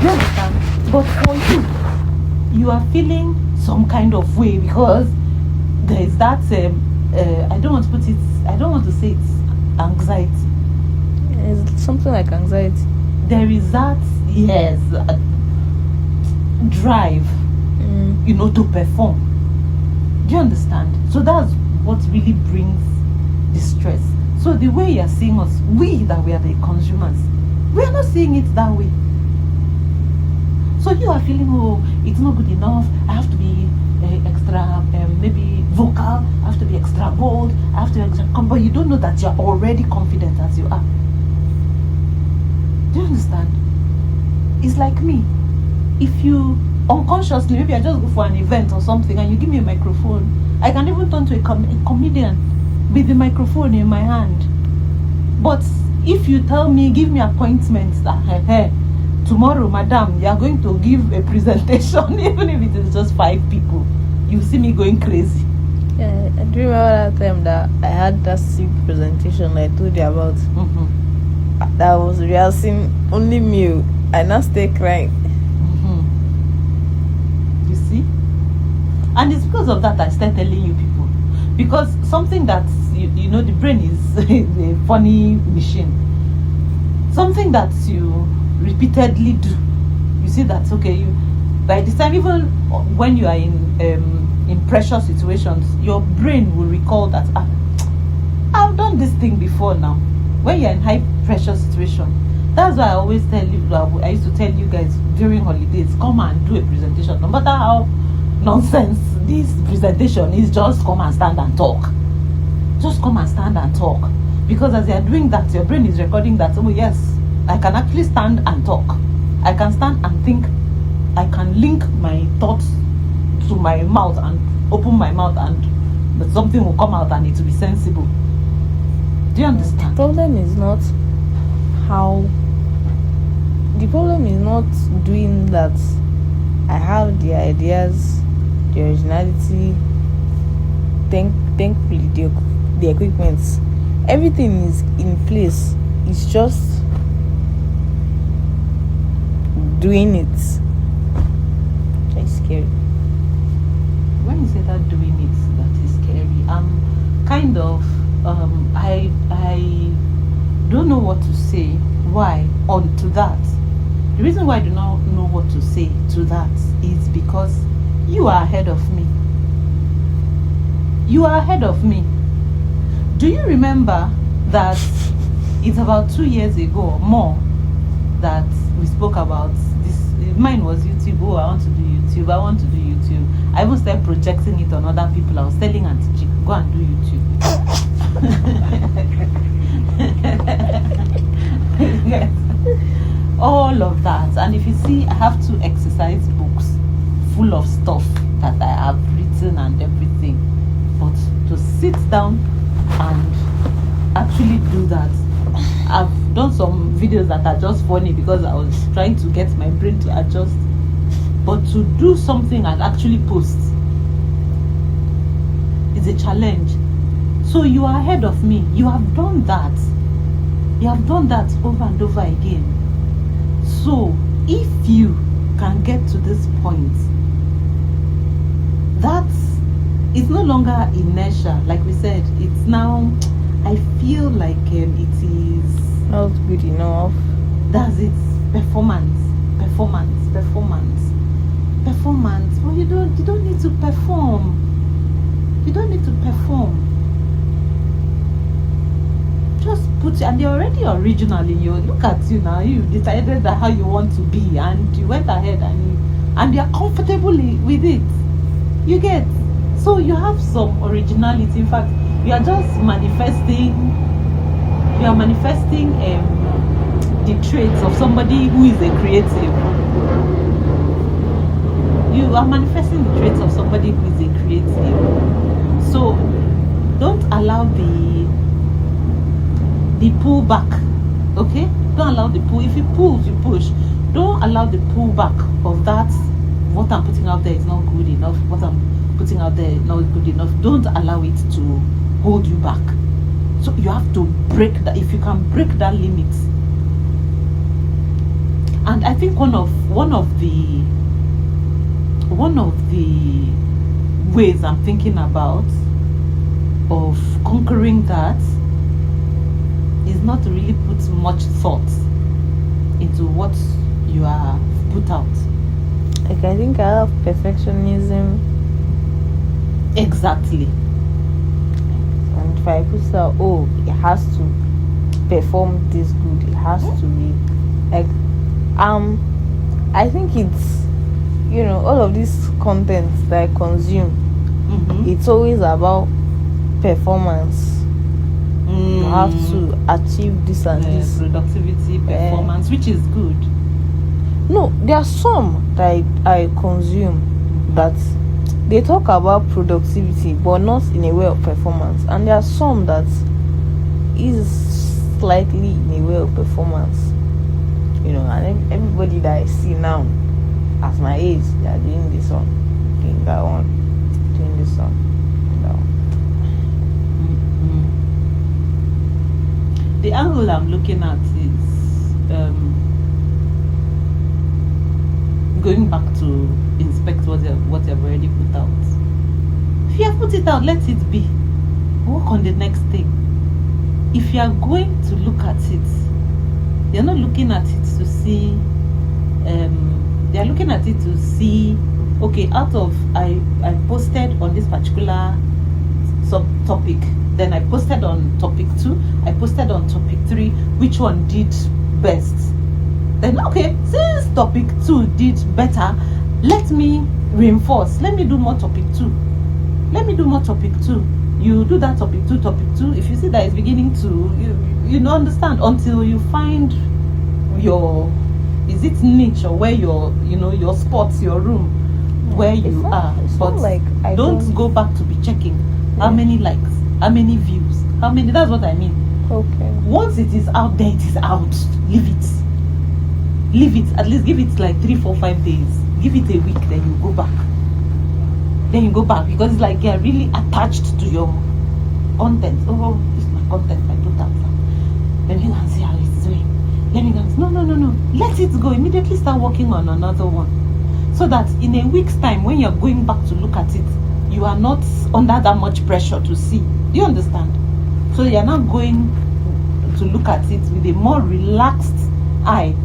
You understand? But for you are feeling some kind of way because there is that I don't want to put it, I don't want to say it's anxiety. It's something like anxiety. There is that, yes, drive, to perform. Do you understand? So that's what really brings the stress. So the way you are seeing us, we that we are the consumers, we are not seeing it that way. So you are feeling, oh, it's not good enough, I have to be extra, maybe vocal, I have to be extra bold, I have to be extra, but you don't know that you're already confident as you are. Do you understand? It's like me. If you unconsciously, maybe I just go for an event or something and you give me a microphone, I can even turn to a comedian with the microphone in my hand. But if you tell me, give me appointments that, hey, tomorrow, madam, you are going to give a presentation, even if it is just 5 people, you see me going crazy. Yeah, I do remember that time that I had that sick presentation I told you about. That was rehearsing only me. I now stay crying. You see? And it's because of that I start telling you people. Because something that, the brain is a funny machine. Something that you repeatedly do, you see that, okay, by this time, even when you are in pressure situations, your brain will recall that, I've done this thing before now. When you're in high pressure situation, that's why I always tell you, I used to tell you guys during holidays, come and do a presentation. No matter how nonsense this presentation is, just come and stand and talk. Just come and stand and talk. Because as you're doing that, your brain is recording that, oh yes, I can actually stand and talk. I can stand and think. I can link my thoughts to my mouth and open my mouth and something will come out and it will be sensible. Do you understand? The problem is not doing that. I have the ideas, the originality, thankfully the equipment, everything is in place. It's just doing it. It's scary. When you say that doing it, that is scary. I'm kind of I don't know what to say. Why on to that? The reason why I do not know what to say to that is because you are ahead of me. You are ahead of me. Do you remember that it's about 2 years ago or more that we spoke about this? Mine was YouTube. Oh, I want to do YouTube. I want to do YouTube. I even started projecting it on other people. I was telling Auntie Chick, go and do YouTube. Yes. All of that. And if you see, I have 2 exercise books full of stuff that I have written and everything. But to sit down and actually do that, I've done some videos that are just funny because I was trying to get my brain to adjust. But to do something and actually post is a challenge. So you are ahead of me. You have done that. You have done that over and over again. So if you can get to this point, it's no longer inertia. Like we said, it's now, I feel like it is not good enough. That's it. Performance. Well, you don't need to perform. You don't need to perform. Just put, and you're already original in you. Look at you now. You decided that how you want to be, and you went ahead and you're comfortable with it. You get, so you have some originality. In fact, you are just manifesting. You are manifesting the traits of somebody who is a creative. You are manifesting the traits of somebody who is a creative. So don't allow the pull back. Okay, don't allow the pull. If it pulls, you push. Don't allow the pull back of that. What I'm putting out there is not good enough. What I'm putting out there is not good enough. Don't allow it to hold you back. So you have to break that. If you can break that limit, And I think one of the ways I'm thinking about of conquering that is not to really put much thought into what you are put out. Like, I think I have perfectionism, Exactly. and if I put out, oh, it has to perform this good, it has to be like, I think it's, all of this content that I consume, it's always about performance. You have to achieve this and this. Productivity, performance, which is good. No, there are some that I consume that they talk about productivity, but not in a way of performance. And there are some that is slightly in a way of performance. And everybody that I see now, at my age, they are doing this one, doing that one, doing this one, doing that one. The angle I'm looking at is going back to inspect what you've already put out. If you have put it out, let it be. Work on the next thing. If you are going to look at it, you're not looking at it to see. They are looking at it to see. Okay, out of I posted on this particular subtopic. Then I posted on topic 2. I posted on topic 3. Which one did best? Then okay, since topic 2 did better, let me reinforce. Let me do more topic 2. Let me do more topic 2. You do that topic 2. If you see that it's beginning to, you don't understand until you find your, is it niche or where your spot, your room, where you are. But like I don't go back to be checking how many likes, how many views, how many. That's what I mean. Okay. Once it is out there, it is out. Leave it. At least give it like 3, 4, 5 days. Give it a week, then you go back. Because it's like you're really attached to your content. Oh, this is my content. I put out. Let me go and see how it's doing. Let me go. No. Let it go. Immediately start working on another one. So that in a week's time, when you're going back to look at it, you are not under that much pressure to see. Do you understand? So you're not going to look at it with a more relaxed eye.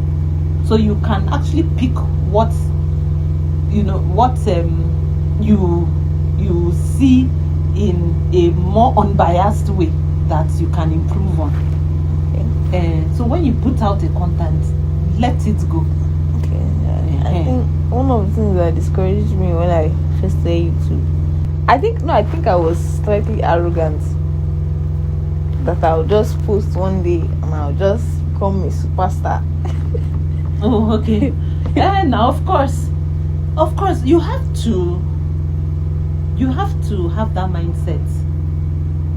So you can actually pick what you see in a more unbiased way that you can improve on. Okay. So when you put out a content, let it go. Okay. I think one of the things that discouraged me when I first started YouTube, I think I was slightly arrogant. That I'll just post one day and I'll just become a superstar. Oh, okay. Now of course you have to have that mindset.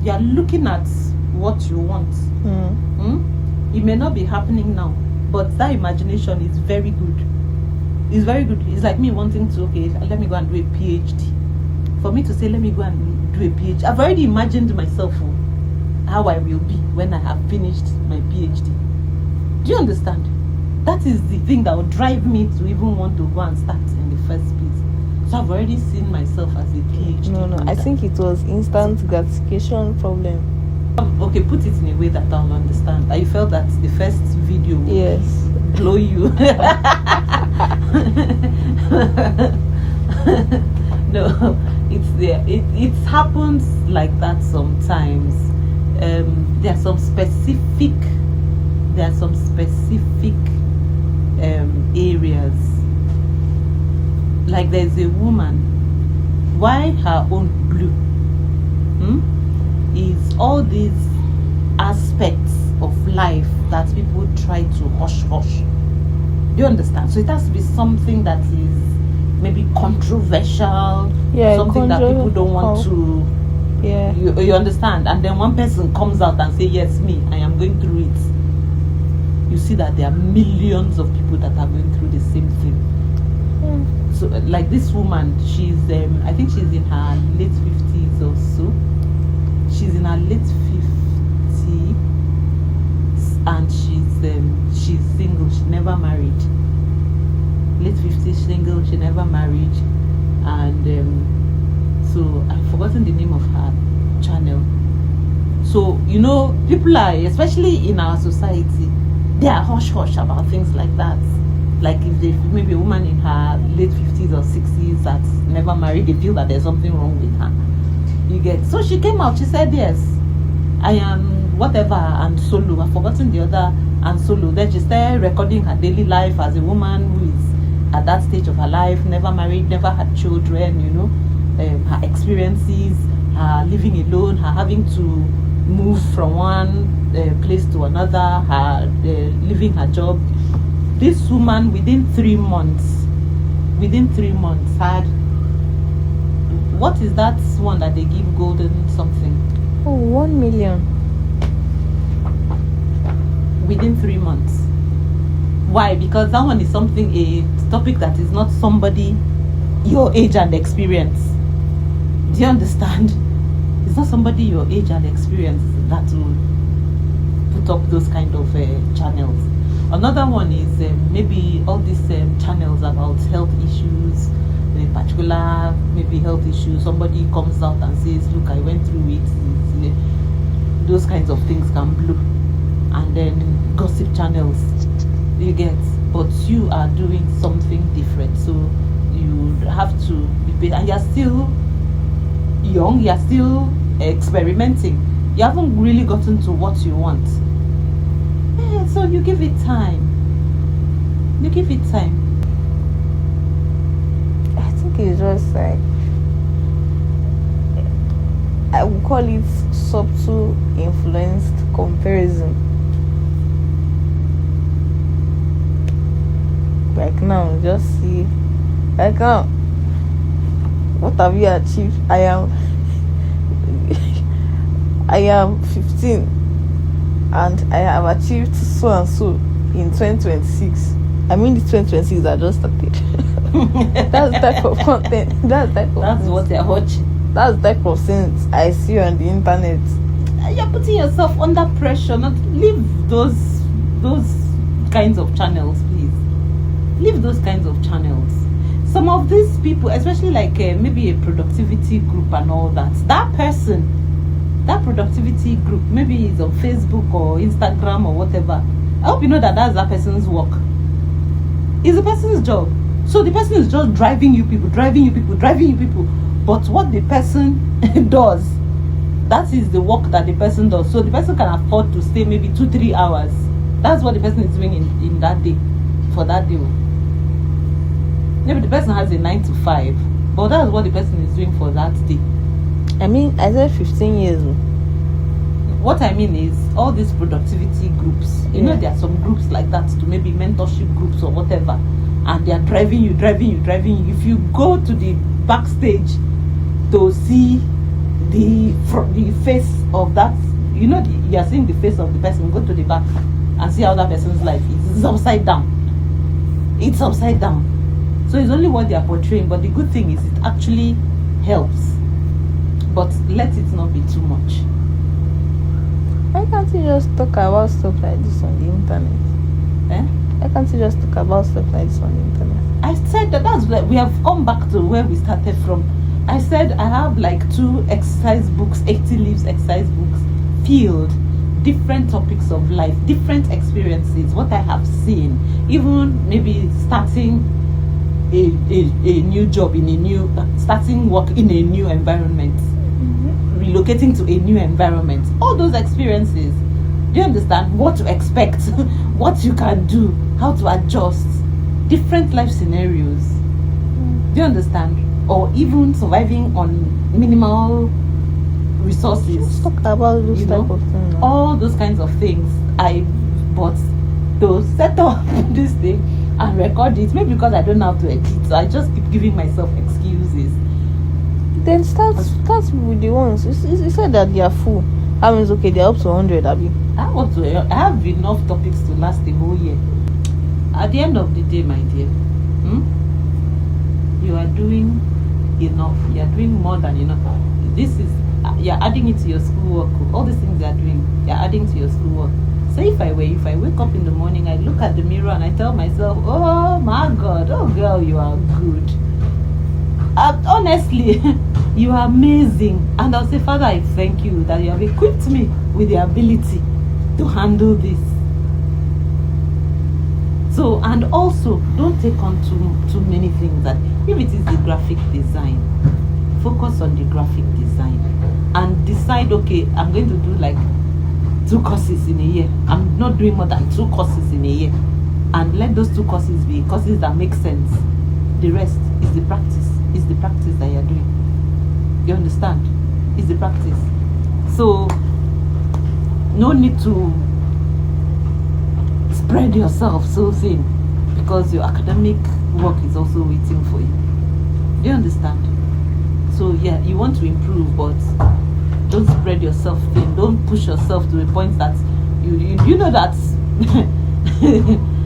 You are looking at what you want. It may not be happening now, but that imagination is very good. It's very good. It's like me wanting to, okay, let me go and do a PhD. For me to say, let me go and do a PhD, I've already imagined myself how I will be when I have finished my PhD. Do you understand? That is the thing that would drive me to even want to go and start in the first place. So I've already seen myself as a PhD. No, I think it was instant gratification problem. Okay, put it in a way that I'll understand. I felt that the first video would blow you. No, it's there. It happens like that sometimes. There are some specific areas. Like there's a woman, why her own blue is all these aspects of life that people try to hush. Do you understand? So it has to be something that is maybe controversial, something that people don't want to. You understand? And then one person comes out and say, yes, me, I am going through it. You see that there are millions of people that are going through the same thing. So like this woman, she's I think she's in her late 50s or so. She's in her late 50s and she's single. She never married. She never married, and so I've forgotten the name of her channel. So people are, especially in our society, they are hush hush about things like that. Like if they maybe a woman in her late 50s or 60s that's never married, they feel that there's something wrong with her. You get. So she came out. She said, yes, I am whatever and solo. I've forgotten the other and solo. Then she started recording her daily life as a woman who is at that stage of her life, never married, never had children. Her experiences, her living alone, her having to move from one place to another, her leaving her job. This woman within 3 months had, what is that one that they give golden something? Oh, 1 million. Within 3 months. Why? Because that one is something, a topic that is not somebody your age and experience. Do you understand? It's not somebody your age and experience that will put up those kind of channels. Another one is maybe all these channels about health issues, in particular maybe health issues. Somebody comes out and says, look, I went through it. Those kinds of things can blow. And then gossip channels, you get. But you are doing something different, so you have to be paid. And you're still young, you're still experimenting. You haven't really gotten to what you want. So you give it time. I think it's just like, I would call it subtle influenced comparison. Like now, just see, like now, what have you achieved? I am 15 and I have achieved so and so in 2026. I mean, the 2026 I just started. That's the type of content. That's what they're watching. That's the type of things I see on the internet. You're putting yourself under pressure. Not leave those kinds of channels, please. Leave those kinds of channels. Some of these people, especially like maybe a productivity group and all that, that productivity group, maybe it's on Facebook or Instagram or whatever. I hope you know that that's that person's work. It's the person's job. So the person is just driving you people. But what the person does, that is the work that the person does. So the person can afford to stay maybe 2-3 hours. That's what the person is doing in that day, for that day. Maybe the person has a 9 to 5, but that's what the person is doing for that day. I mean, I said 15 years. What I mean is all these productivity groups. You know, there are some groups like that, to maybe mentorship groups or whatever, and they are driving you. If you go to the backstage to see the face of that, you are seeing the face of the person. Go to the back and see how that person's life is. It's upside down. So it's only what they are portraying, but the good thing is it actually helps. But let it not be too much. Why can't you just talk about stuff like this on the internet? Why can't you just talk about stuff like this on the internet? I said that's where we have come back to where we started from. I said I have like 2 exercise books, 80 leaves exercise books, filled different topics of life, different experiences, what I have seen, even maybe starting a new job starting work in a new environment, relocating to a new environment, all those experiences. Do you understand what to expect? What you can do, how to adjust, different life scenarios. Do you understand? Or even surviving on minimal resources. Let's talk about those type of things. All those kinds of things. I bought to set up this thing and record it, maybe because I don't know how to edit, so I just keep giving myself excuses. Then start with the ones you said that they are full. I mean, it's okay, they're up to 100, Abby. I have enough topics to last the whole year. At the end of the day, my dear, you are doing enough. You are doing more than enough. You're adding it to your schoolwork. All these things you are doing, you're adding to your schoolwork. So if I wake up in the morning, I look at the mirror and I tell myself, oh my God, oh girl, you are good. Honestly, you are amazing. And I'll say, Father, I thank you that you have equipped me with the ability to handle this. So, and also, don't take on too many things. That if it is the graphic design, focus on the graphic design and decide, okay, I'm going to do like 2 courses in a year. I'm not doing more than 2 courses in a year. And let those 2 courses be courses that make sense. The rest is the practice. Is the practice that you're doing. You understand? Is the practice. So, no need to spread yourself so thin because your academic work is also waiting for you. Do you understand? So yeah, you want to improve, but don't spread yourself thin. Don't push yourself to a point that you know that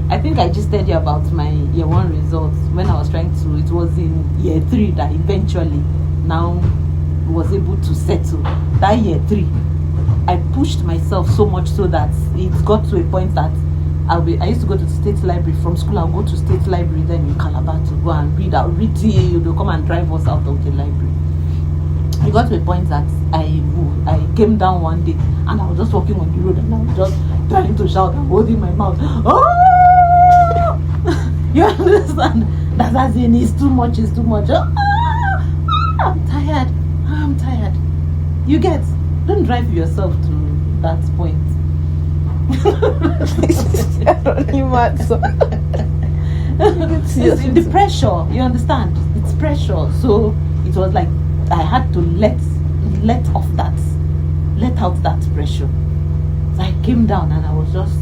I think I just told you about my year 1 results when I was trying to. It was in year 3 that eventually now was able to settle. That year 3, I pushed myself so much so that it got to a point that I used to go to the state library from school. I'll go to state library then in Calabar to go and read. I'll read TA. They'll come and drive us out of the library. I got to a point that I came down one day and I was just walking on the road and I was just trying to shout and holding my mouth. Oh! You understand? That as in it's too much, it's too much. I'm tired. You get? Don't drive yourself to that point. It's the pressure, you understand? It's pressure. So it was like I had to let out that pressure. So I came down and I was just,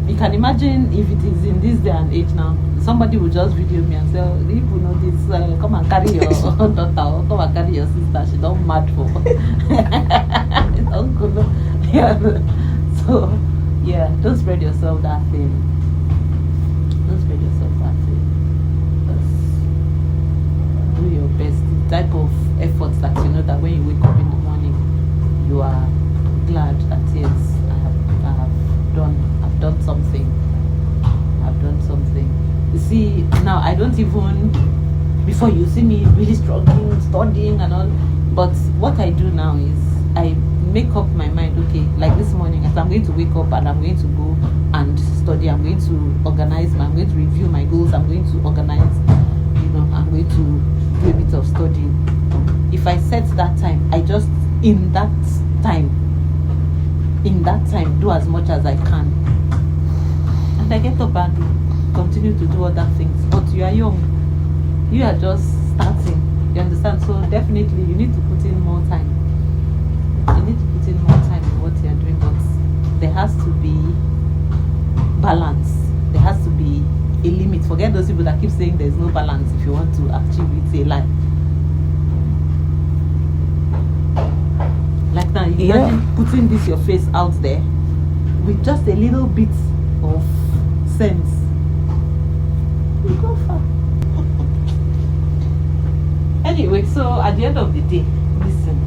you can imagine if it is in this day and age now, somebody will just video me and say, oh, if you know this, come and carry your daughter or come and carry your sister. She don't mad for. Don't go. Yeah. So yeah, don't spread yourself that thin. Don't spread yourself that thin. Just do your best. The type of efforts that you know that when you wake up in the morning, you are glad that yes, I've done something. I've done something. You see, now I don't even, before you see me really struggling, studying and all, but what I do now is I make up my mind, okay, like this morning, as I'm going to wake up and I'm going to go and study, I'm going to organize, I'm going to review my goals, I'm going to organize, I'm going to do a bit of studying. If I set that time, I just, in that time, do as much as I can. And I get up and continue to do other things. But you are young. You are just starting. You understand? So definitely you need to put in more time. You need to put in more time in what you are doing, but there has to be balance. There has to be a limit. Forget those people that keep saying there's no balance. If you want to achieve it, it's a lie. Like now, you imagine putting this your face out there with just a little bit of sense. You go far. Anyway, so at the end of the day, listen.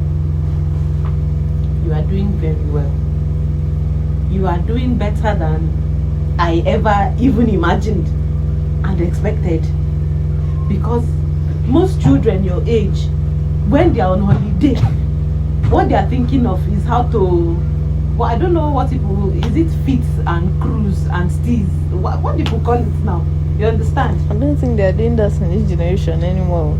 You are doing very well. You are doing better than I ever even imagined and expected. Because most children your age, when they are on holiday, what they are thinking of is how to, well, I don't know what people, is it fit and cruise and steez? What people call it now? You understand? I don't think they are doing that in this generation anymore.